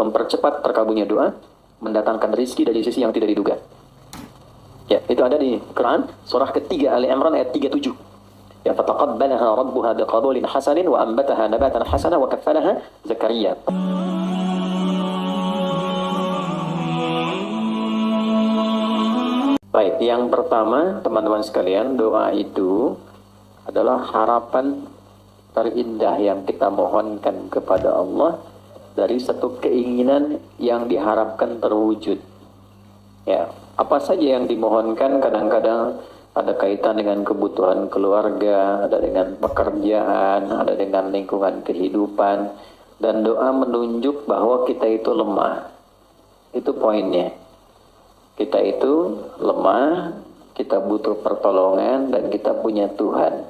mempercepat terkabulnya doa, mendatangkan rizki dari sisi yang tidak diduga. Ya, itu ada di Quran surah ketiga Ali Imran ayat 37. Ya, fataqabbalaha rabbuha biqabulin hasanin wa ambataha nabatan hasana wa kaffalaha Zakaria. Baik, yang pertama teman-teman sekalian, doa itu adalah harapan terindah yang kita mohonkan kepada Allah dari satu keinginan yang diharapkan terwujud. Ya, apa saja yang dimohonkan kadang-kadang ada kaitan dengan kebutuhan keluarga, ada dengan pekerjaan, ada dengan lingkungan kehidupan, dan doa menunjuk bahwa kita itu lemah. Itu poinnya. Kita itu lemah, kita butuh pertolongan, dan kita punya Tuhan.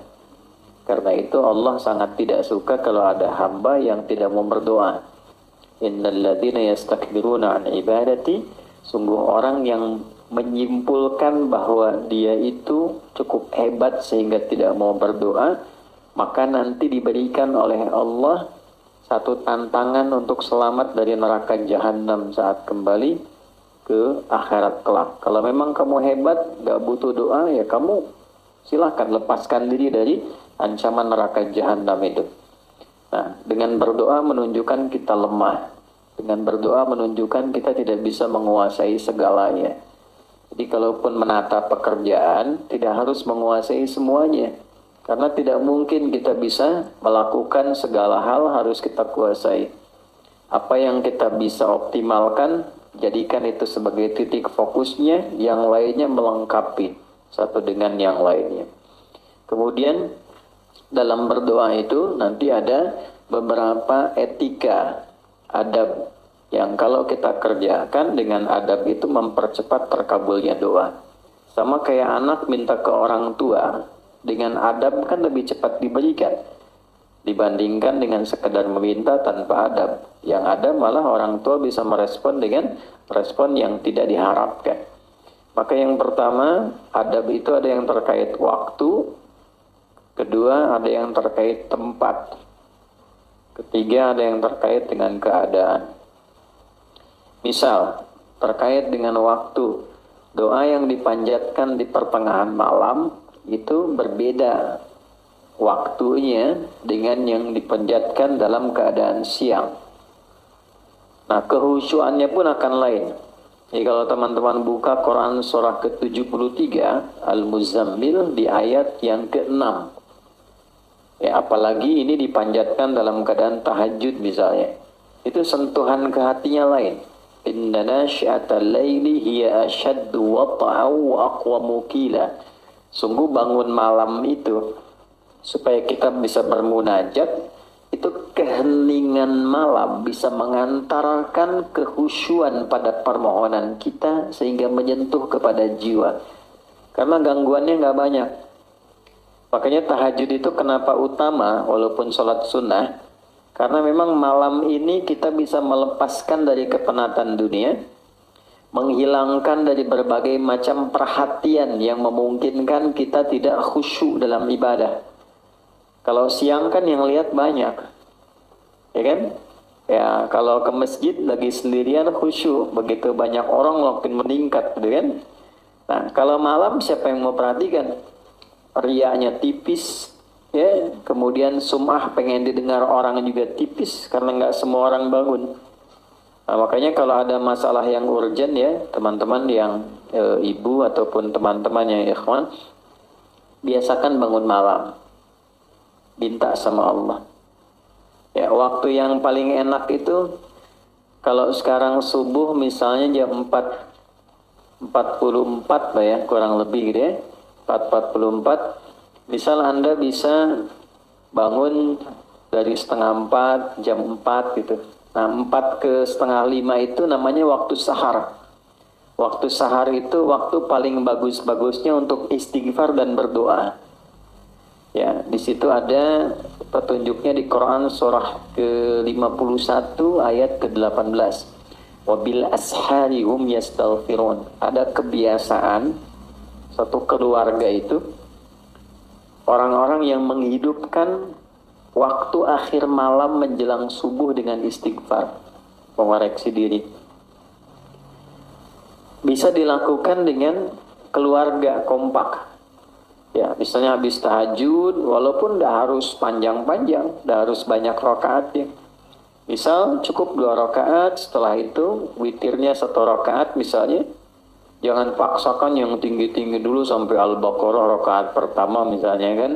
Karena itu Allah sangat tidak suka kalau ada hamba yang tidak mau berdoa. Innal ladzina yastakbiruna an ibadati, sungguh orang yang menyimpulkan bahwa dia itu cukup hebat sehingga tidak mau berdoa, maka nanti diberikan oleh Allah satu tantangan untuk selamat dari neraka jahanam saat kembali ke akhirat kelak. Kalau memang kamu hebat, gak butuh doa, ya kamu silahkan lepaskan diri dari ancaman neraka jahanam itu. Nah, dengan berdoa menunjukkan kita lemah. Dengan berdoa menunjukkan kita tidak bisa menguasai segalanya. Jadi kalaupun menata pekerjaan, tidak harus menguasai semuanya. Karena tidak mungkin kita bisa melakukan segala hal harus kita kuasai. Apa yang kita bisa optimalkan, jadikan itu sebagai titik fokusnya, yang lainnya melengkapi satu dengan yang lainnya. Kemudian dalam berdoa itu nanti ada beberapa etika, adab, yang kalau kita kerjakan dengan adab itu mempercepat terkabulnya doa. Sama kayak anak minta ke orang tua, dengan adab kan lebih cepat diberikan dibandingkan dengan sekedar meminta tanpa adab. Yang ada malah orang tua bisa merespon dengan respon yang tidak diharapkan. Maka yang pertama, adab itu ada yang terkait waktu, kedua ada yang terkait tempat, ketiga ada yang terkait dengan keadaan. Misal, terkait dengan waktu, doa yang dipanjatkan di pertengahan malam itu berbeda waktunya dengan yang dipanjatkan dalam keadaan siang. Nah, kehusyuannya pun akan lain. Jadi kalau teman-teman buka Quran surah ke-73 Al-Muzammil di ayat yang ke-6, ya, apalagi ini dipanjatkan dalam keadaan tahajud misalnya, itu sentuhan ke hatinya lain. Inna nasyi'atal laili hiya ashaddu wata'aw wa aqwamu qila. Sungguh bangun malam itu supaya kita bisa bermunajat, itu keheningan malam bisa mengantarkan kehusyuan pada permohonan kita sehingga menyentuh kepada jiwa. Karena gangguannya nggak banyak. Makanya tahajud itu kenapa utama walaupun sholat sunnah? Karena memang malam ini kita bisa melepaskan dari kepenatan dunia, menghilangkan dari berbagai macam perhatian yang memungkinkan kita tidak khusyuk dalam ibadah. Kalau siang kan yang lihat banyak, ya kan? Ya, kalau ke masjid lagi sendirian khusyuk, begitu banyak orang makin meningkat, gitu kan? Nah, kalau malam siapa yang mau perhatikan? Riaknya tipis, ya. Kemudian sum'ah pengen didengar orang juga tipis karena nggak semua orang bangun. Nah, makanya kalau ada masalah yang urgent ya, teman-teman yang ibu ataupun teman-teman yang ikhwan, biasakan bangun malam. Minta sama Allah. Ya, waktu yang paling enak itu kalau sekarang subuh misalnya jam 4.44 lah ya, kurang lebih gitu ya. 4.44. Misal Anda bisa bangun dari setengah 4, jam 4 gitu. Nah, 4 ke setengah 5 itu namanya waktu sahar. Waktu sahar itu waktu paling bagus-bagusnya untuk istighfar dan berdoa. Ya, di situ ada petunjuknya di Quran surah ke-51 ayat ke-18. Wabil ashari hum yastaghfirun. Ada kebiasaan satu keluarga itu orang-orang yang menghidupkan waktu akhir malam menjelang subuh dengan istighfar. mengoreksi diri. Bisa dilakukan dengan keluarga kompak. Ya, misalnya habis tahajud, walaupun tidak harus panjang-panjang, tidak harus banyak rakaatnya. Misal cukup 2 rakaat, setelah itu witirnya 1 rakaat misalnya. Jangan paksakan yang tinggi-tinggi dulu sampai Al-Baqarah rakaat pertama misalnya kan.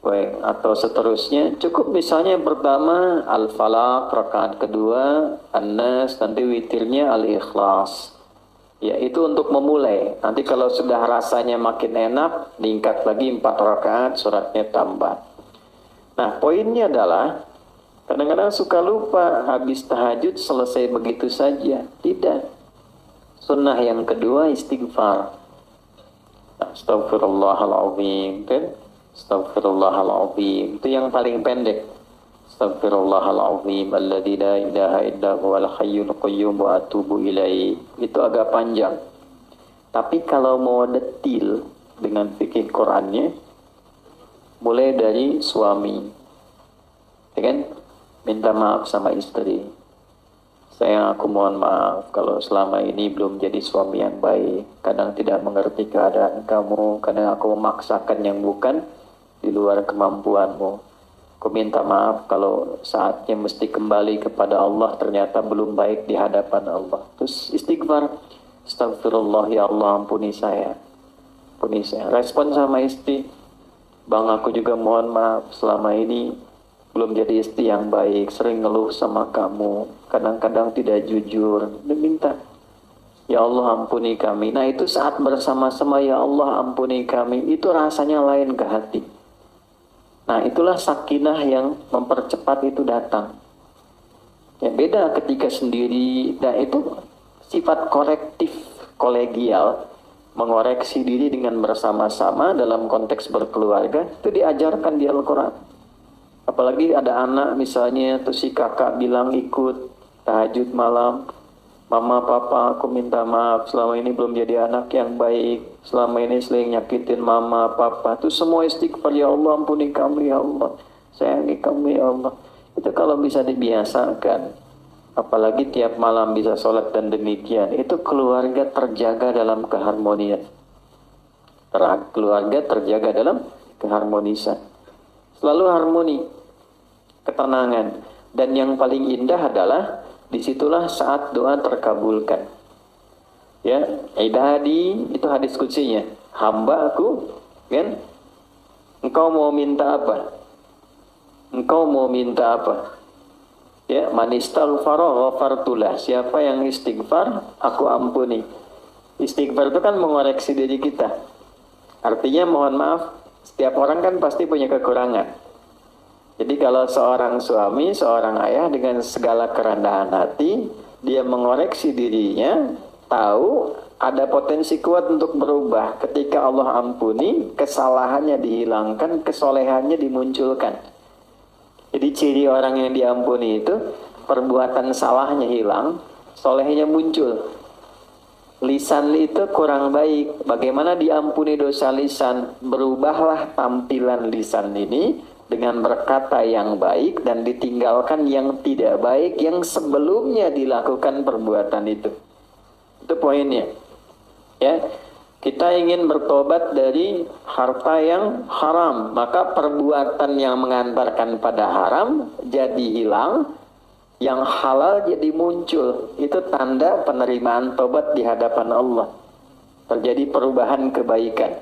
Baik, atau seterusnya. Cukup misalnya pertama Al-Falaq rakaat kedua, An-Nas, nanti witirnya Al-Ikhlas. Ya, itu untuk memulai. Nanti kalau sudah rasanya makin enak, diingkat lagi 4 rakaat, suratnya tambah. Nah, poinnya adalah kadang-kadang suka lupa habis tahajud selesai begitu saja. Tidak. Sunnah yang kedua istighfar. Astaghfirullahaladzim. Astaghfirullahaladzim. Itu yang paling pendek. Astaghfirullahaladzim alladzi la ilaha illa huwal hayyul qayyum wa atubu ilaih. Itu agak panjang. Tapi kalau mau detil dengan fikih Qur'annya, mulai dari suami. Ya kan? Minta maaf sama istri. Sayang, aku mohon maaf kalau selama ini belum jadi suami yang baik. Kadang tidak mengerti keadaan kamu, kadang aku memaksakan yang bukan di luar kemampuanmu. Aku minta maaf kalau saatnya mesti kembali kepada Allah ternyata belum baik di hadapan Allah. Terus istighfar. Astagfirullah ya Allah, ampuni saya. Ampuni saya. Respon sama istri. Bang, aku juga mohon maaf selama ini belum jadi istri yang baik. Sering ngeluh sama kamu. Kadang-kadang tidak jujur. Dia minta. Ya Allah, ampuni kami. Nah, itu saat bersama-sama ya Allah, ampuni kami. Itu rasanya lain ke hati. Nah, itulah sakinah yang mempercepat itu datang. Ya, beda ketika sendiri. Dan itu sifat korektif, kolegial, mengoreksi diri dengan bersama-sama dalam konteks berkeluarga, itu diajarkan di Al-Quran. Apalagi ada anak misalnya, terus si kakak bilang ikut tahajud malam, mama, papa, aku minta maaf, selama ini belum jadi anak yang baik, selama ini sering nyakitin mama, papa. Itu semua istighfar, ya Allah, ampuni kami, ya Allah, sayangi kami, ya Allah. Itu kalau bisa dibiasakan, apalagi tiap malam bisa sholat dan demikian, itu keluarga terjaga dalam keharmonian. Keluarga terjaga dalam keharmonisan. Selalu harmoni, ketenangan. Dan yang paling indah adalah disitulah saat doa terkabulkan. Ya, ibadi, itu hadis kutsinya. Hamba aku, kan? Engkau mau minta apa? Engkau mau minta apa? Ya, man istaghfara ghafartulah. Siapa yang istighfar, aku ampuni. Istighfar itu kan mengoreksi diri kita. Artinya mohon maaf, setiap orang kan pasti punya kekurangan. Jadi kalau seorang suami, seorang ayah dengan segala kerendahan hati, dia mengoreksi dirinya, tahu ada potensi kuat untuk berubah. Ketika Allah ampuni, kesalahannya dihilangkan, kesolehannya dimunculkan. Jadi ciri orang yang diampuni itu, perbuatan salahnya hilang, solehnya muncul. Lisan itu kurang baik. Bagaimana diampuni dosa lisan? Berubahlah tampilan lisan ini dengan berkata yang baik dan ditinggalkan yang tidak baik yang sebelumnya dilakukan perbuatan itu. Itu poinnya. Ya, kita ingin bertobat dari harta yang haram, maka perbuatan yang mengantarkan pada haram jadi hilang, yang halal jadi muncul. Itu tanda penerimaan tobat di hadapan Allah. Terjadi perubahan kebaikan.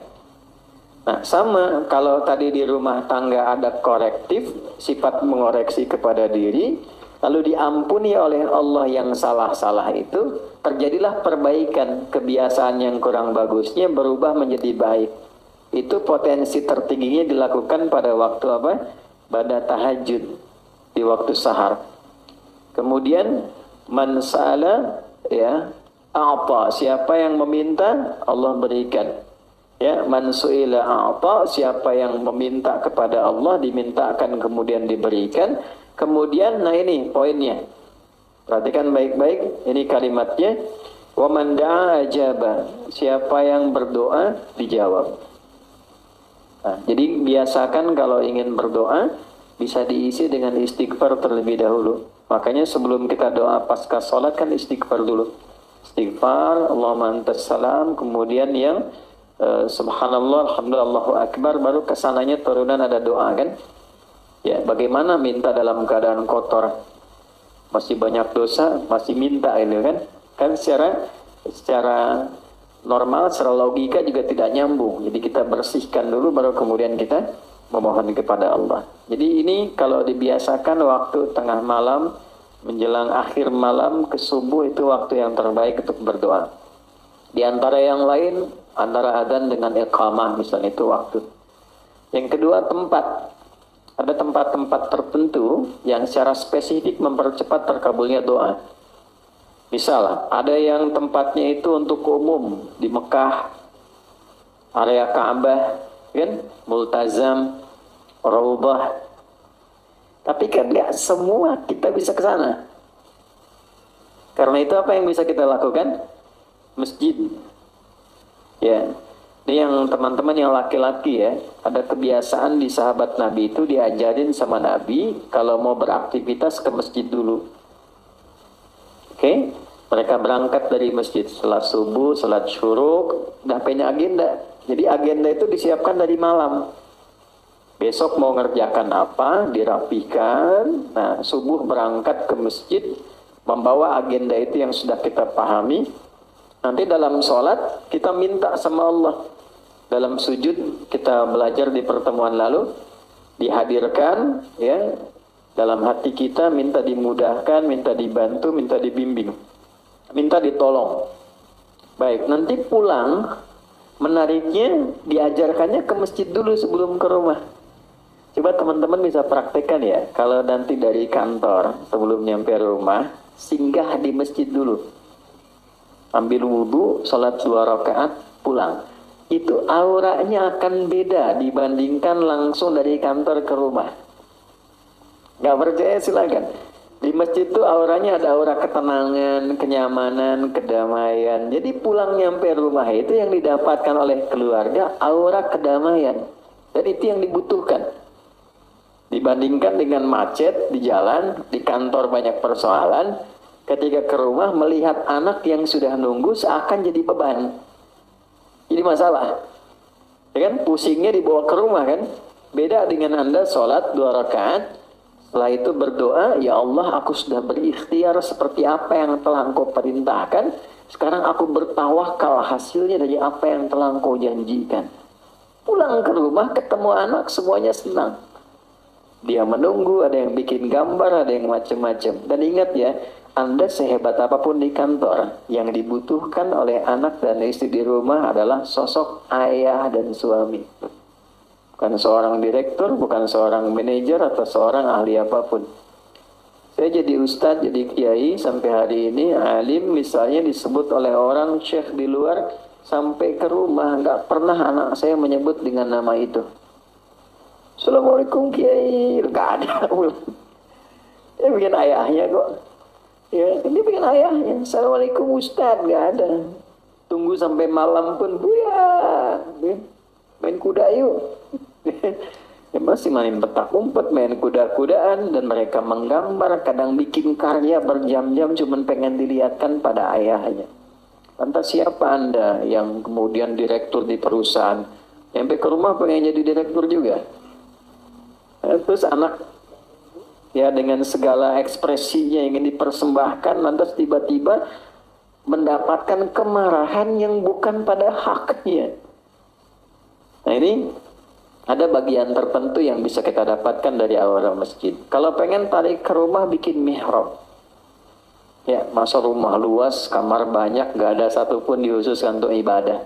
Nah, sama kalau tadi di rumah tangga ada korektif, sifat mengoreksi kepada diri, lalu diampuni oleh Allah yang salah-salah itu, terjadilah perbaikan. Kebiasaan yang kurang bagusnya berubah menjadi baik. Itu potensi tertingginya dilakukan pada waktu apa? Pada tahajud, di waktu sahar. Kemudian man sa'ala, ya, a'ta, siapa yang meminta Allah berikan. Ya, man su'ila a'ta, siapa yang meminta kepada Allah dimintakan kemudian diberikan. Kemudian, nah ini poinnya. Perhatikan baik-baik, ini kalimatnya. Wa man da'a ajaba, siapa yang berdoa dijawab. Nah, jadi biasakan kalau ingin berdoa bisa diisi dengan istighfar terlebih dahulu. Makanya sebelum kita doa pasca sholat kan istighfar dulu. Istighfar, Allahumma antas salam, kemudian yang subhanallah, alhamdulillah, Allahu akbar, baru kesananya turunan ada doa kan. Ya, bagaimana minta dalam keadaan kotor, masih banyak dosa, masih minta ini kan. Kan secara normal, secara logika juga tidak nyambung. Jadi kita bersihkan dulu baru kemudian kita memohon kepada Allah. Jadi ini kalau dibiasakan waktu tengah malam menjelang akhir malam ke subuh itu waktu yang terbaik untuk berdoa. Di antara yang lain, antara adzan dengan iqamah misalnya itu waktu. Yang kedua tempat. Ada tempat-tempat tertentu yang secara spesifik mempercepat terkabulnya doa. Misal, ada yang tempatnya itu untuk umum di Mekah, area Ka'bah, kan, Multazam, Raudhah. Tapi kan nggak semua kita bisa ke sana. Karena itu apa yang bisa kita lakukan? Masjid. Ya. Ini yang teman-teman yang laki-laki ya, ada kebiasaan di sahabat Nabi itu diajarin sama Nabi kalau mau beraktivitas ke masjid dulu. Oke? Mereka berangkat dari masjid setelah subuh, salat syuruk, udah punya agenda. Jadi agenda itu disiapkan dari malam. Besok mau ngerjakan apa, dirapikan. Nah, subuh berangkat ke masjid, membawa agenda itu yang sudah kita pahami. Nanti dalam sholat kita minta sama Allah. Dalam sujud kita belajar di pertemuan lalu, dihadirkan ya dalam hati kita, minta dimudahkan, minta dibantu, minta dibimbing, minta ditolong. Baik, nanti pulang menariknya diajarkannya ke masjid dulu sebelum ke rumah. Coba teman-teman bisa praktekkan ya, kalau nanti dari kantor sebelum nyampe rumah, singgah di masjid dulu. Ambil wudhu, sholat 2 rakaat, pulang. Itu auranya akan beda dibandingkan langsung dari kantor ke rumah. Gak percaya silakan. Di masjid itu auranya ada aura ketenangan, kenyamanan, kedamaian. Jadi pulang nyampe rumah itu yang didapatkan oleh keluarga, aura kedamaian. Dan itu yang dibutuhkan. Dibandingkan dengan macet di jalan, di kantor banyak persoalan, ketika ke rumah melihat anak yang sudah nunggu seakan jadi beban. Jadi masalah. Ya kan? Pusingnya dibawa ke rumah kan? Beda dengan Anda sholat 2 rakaat, setelah itu berdoa, ya Allah aku sudah berikhtiar seperti apa yang telah Engkau perintahkan, sekarang aku bertawakal hasilnya dari apa yang telah Engkau janjikan. Pulang ke rumah ketemu anak semuanya senang. Dia menunggu, ada yang bikin gambar, ada yang macam-macam. Dan ingat ya, Anda sehebat apapun di kantor, yang dibutuhkan oleh anak dan istri di rumah adalah sosok ayah dan suami. Bukan seorang direktur, bukan seorang manajer, atau seorang ahli apapun. Saya jadi ustadz, jadi kiai, sampai hari ini, alim misalnya disebut oleh orang syekh di luar, sampai ke rumah, nggak pernah anak saya menyebut dengan nama itu. Assalamualaikum kiai, nggak ada. Dia bikin ayahnya kok. Ya, ini bikin ayahnya. Assalamualaikum ustadz, nggak ada. Tunggu sampai malam pun, buya, main kuda yuk. Ya, masih main petak umpet, main kuda-kudaan, dan mereka menggambar, kadang bikin karya berjam-jam cuman pengen dilihatkan pada ayahnya. Lantas siapa Anda yang kemudian direktur di perusahaan, sampai ke rumah pengen jadi direktur juga? Terus anak ya dengan segala ekspresinya ingin dipersembahkan, lantas tiba-tiba mendapatkan kemarahan yang bukan pada haknya. Nah ini ada bagian tertentu yang bisa kita dapatkan dari aura masjid. Kalau pengen tarik ke rumah, bikin mihrab. Ya, masa rumah luas, kamar banyak, gak ada satupun dihususkan untuk ibadah.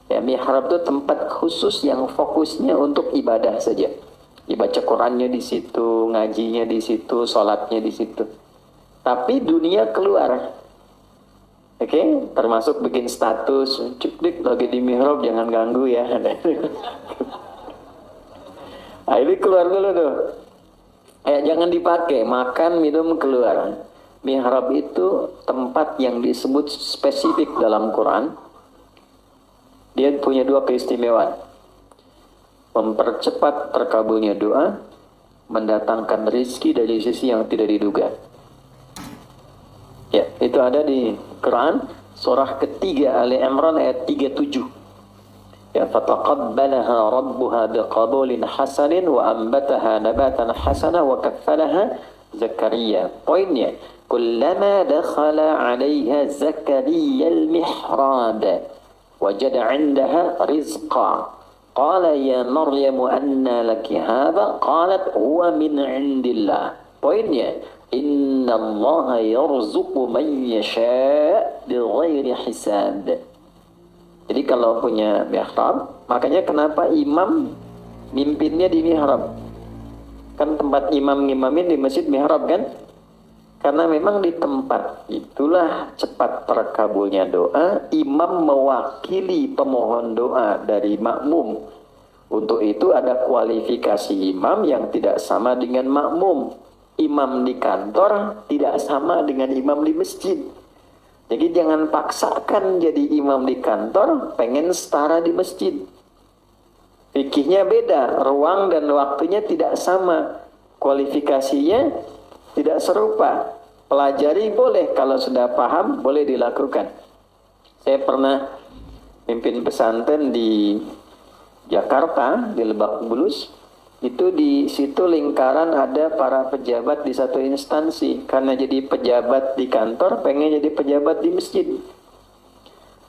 Ya, mihrab itu tempat khusus yang fokusnya untuk ibadah saja. Dibaca Qurannya di situ, ngajinya di situ, sholatnya di situ. Tapi dunia keluar. Oke, termasuk bikin status, cukdik lagi di mihrab, jangan ganggu ya. Nah, ini keluar dulu tuh. Jangan dipakai, makan, minum, keluar. Mihrab itu tempat yang disebut spesifik dalam Quran. Dia punya 2 keistimewaan. Mempercepat terkabulnya doa, mendatangkan rezeki dari sisi yang tidak diduga. Ya, itu ada di Quran surah ketiga Ali Imran ayat 37. Ya, fataqabbalaha rabbuha biqabulin hasanin wa ambataha nabatan hasana wa kaffalaha Zakaria. Poinnya, kullama dakhala 'alaiha Zakaria al-mihrab wajada 'indaha rizqa. Qala ya Maryam anna laki hadha? Qalat huwa min 'indillah. Poinnya, innallaha yarzuqu man yasha' bighairi hisab. Jadi kalau punya mihrab, makanya kenapa imam mimpinnya di mihrab? Kan tempat imam ngimamin di masjid mihrab kan? Karena memang di tempat itulah cepat terkabulnya doa, imam mewakili pemohon doa dari makmum. Untuk itu ada kualifikasi imam yang tidak sama dengan makmum. Imam di kantor tidak sama dengan imam di masjid. Jadi jangan paksakan jadi imam di kantor, pengen setara di masjid. Fikihnya beda, ruang dan waktunya tidak sama, kualifikasinya tidak serupa. Pelajari boleh, kalau sudah paham boleh dilakukan. Saya pernah pimpin pesantren di Jakarta, di Lebak Bulus. Itu di situ lingkaran ada para pejabat di satu instansi. Karena jadi pejabat di kantor, pengen jadi pejabat di masjid.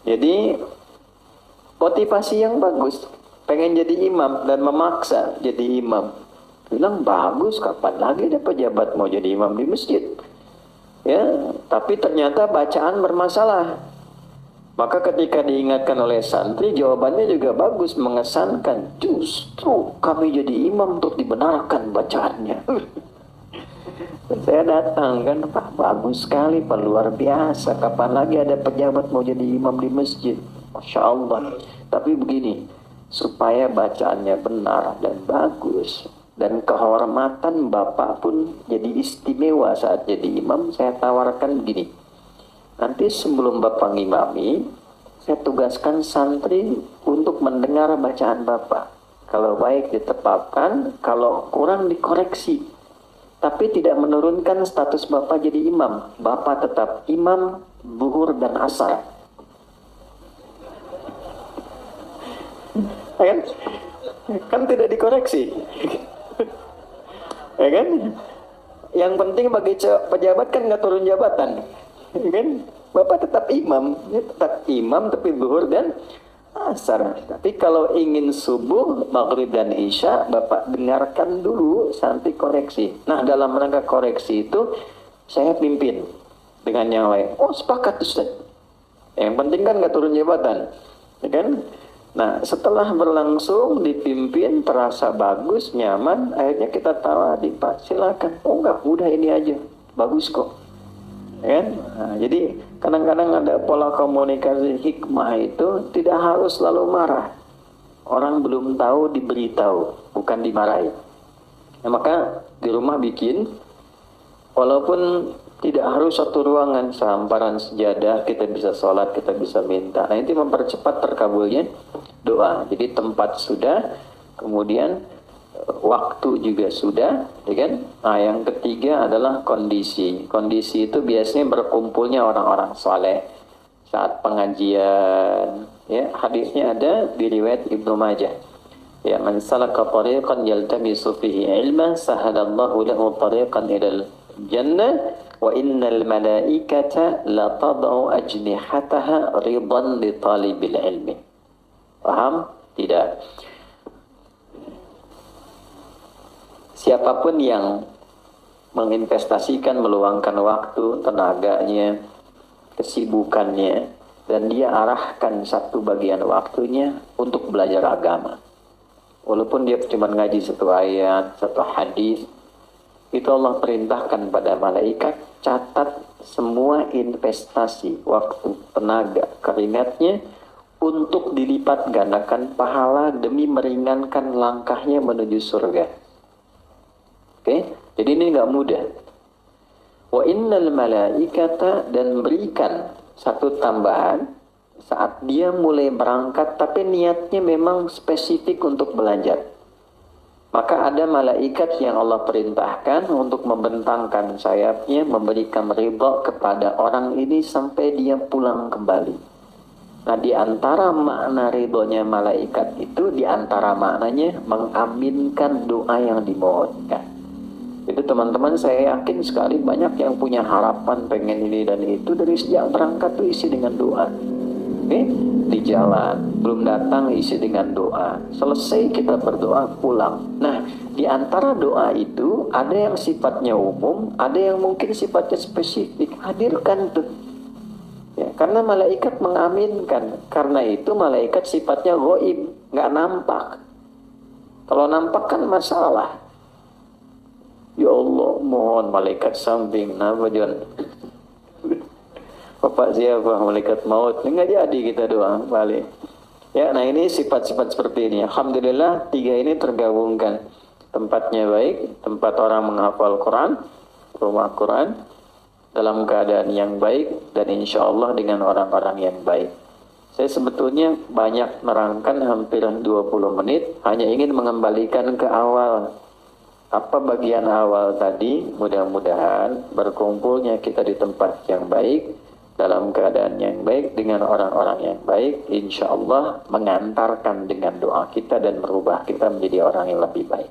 Jadi motivasi yang bagus, pengen jadi imam dan memaksa jadi imam. Bilang bagus, kapan lagi ada pejabat mau jadi imam di masjid? Ya, tapi ternyata bacaan bermasalah. Maka ketika diingatkan oleh santri, jawabannya juga bagus, mengesankan. Justru kami jadi imam untuk dibenarkan bacaannya. Saya datang kan, Pak, bagus sekali, Pak, luar biasa. Kapan lagi ada pejabat mau jadi imam di masjid? Masya Allah. Tapi begini, supaya bacaannya benar dan bagus, dan kehormatan Bapak pun jadi istimewa saat jadi imam, saya tawarkan begini. Nanti sebelum Bapak ngimami, saya tugaskan santri untuk mendengar bacaan Bapak. Kalau baik ditetapkan, kalau kurang dikoreksi. Tapi tidak menurunkan status Bapak jadi imam. Bapak tetap imam, zuhur dan asar. Kan? Kan tidak dikoreksi. Ya kan? Yang penting bagi pejabat kan nggak turun jabatan. Kan? Bapak tetap imam, ya, tetap imam tapi zuhur dan asar. Tapi kalau ingin subuh, maghrib dan isya, Bapak dengarkan dulu sampai koreksi. Nah, dalam rangka koreksi itu saya pimpin dengan yang lain. Oh, sepakat Ustaz. Yang penting kan nggak turun jabatan, ya kan? Nah, setelah berlangsung dipimpin, terasa bagus, nyaman, akhirnya kita tawari, Pak, silakan. Oh enggak, udah ini aja, bagus kok. Kan? Nah, jadi kadang-kadang ada pola komunikasi hikmah itu tidak harus selalu marah. Orang belum tahu diberitahu, bukan dimarahi. Nah, maka di rumah bikin, walaupun tidak harus satu ruangan, sehamparan sejadah, kita bisa sholat, kita bisa minta. Nah, itu mempercepat terkabulnya doa. Jadi tempat sudah, kemudian waktu juga sudah, ya kan? Nah, yang ketiga adalah kondisi. Kondisi itu biasanya berkumpulnya orang-orang saleh saat pengajian. Ya, hadisnya ada di riwayat Ibnu Majah. Ya, man salaka tariqan yaltamisu fihi ilman sahalallahu lahu tariqan ilal jannah wa innal malaikata la tad'u ajnihataha ridan li talibil ilmi. Paham? Tidak. Siapapun yang menginvestasikan, meluangkan waktu, tenaganya, kesibukannya, dan dia arahkan satu bagian waktunya untuk belajar agama. Walaupun dia cuma ngaji satu ayat, satu hadis, itu Allah perintahkan pada malaikat, catat semua investasi, waktu, tenaga, keringatnya, untuk dilipat gandakan pahala demi meringankan langkahnya menuju surga. Oke, jadi ini nggak mudah. Wa innal malaikata, dan berikan satu tambahan saat dia mulai berangkat tapi niatnya memang spesifik untuk belajar. Maka ada malaikat yang Allah perintahkan untuk membentangkan sayapnya, memberikan ridha kepada orang ini sampai dia pulang kembali. Nah, di antara makna ridhonya malaikat itu, di antara maknanya mengaminkan doa yang dimohonkan. Itu teman-teman, saya yakin sekali banyak yang punya harapan pengen ini dan itu dari sejak berangkat tuh isi dengan doa. Oke, di jalan belum datang isi dengan doa. Selesai kita berdoa pulang. Nah, di antara doa itu ada yang sifatnya umum, ada yang mungkin sifatnya spesifik. Hadirkan tuh. Ya, karena malaikat mengaminkan. Karena itu malaikat sifatnya ghaib, nggak nampak. Kalau nampak kan masalah. Ya Allah, mohon malaikat samping. Kenapa John? Bapak siapa? Malaikat maut. Nggak jadi kita doa balik. Ya, nah ini sifat-sifat seperti ini. Alhamdulillah 3 ini tergabungkan. Tempatnya baik, tempat orang menghafal Quran, rumah Quran, dalam keadaan yang baik, dan insya Allah dengan orang-orang yang baik. Saya sebetulnya banyak merangkan hampir 20 menit, hanya ingin mengembalikan ke awal. Apa bagian awal tadi, mudah-mudahan berkumpulnya kita di tempat yang baik, dalam keadaan yang baik, dengan orang-orang yang baik, insya Allah mengantarkan dengan doa kita dan merubah kita menjadi orang yang lebih baik.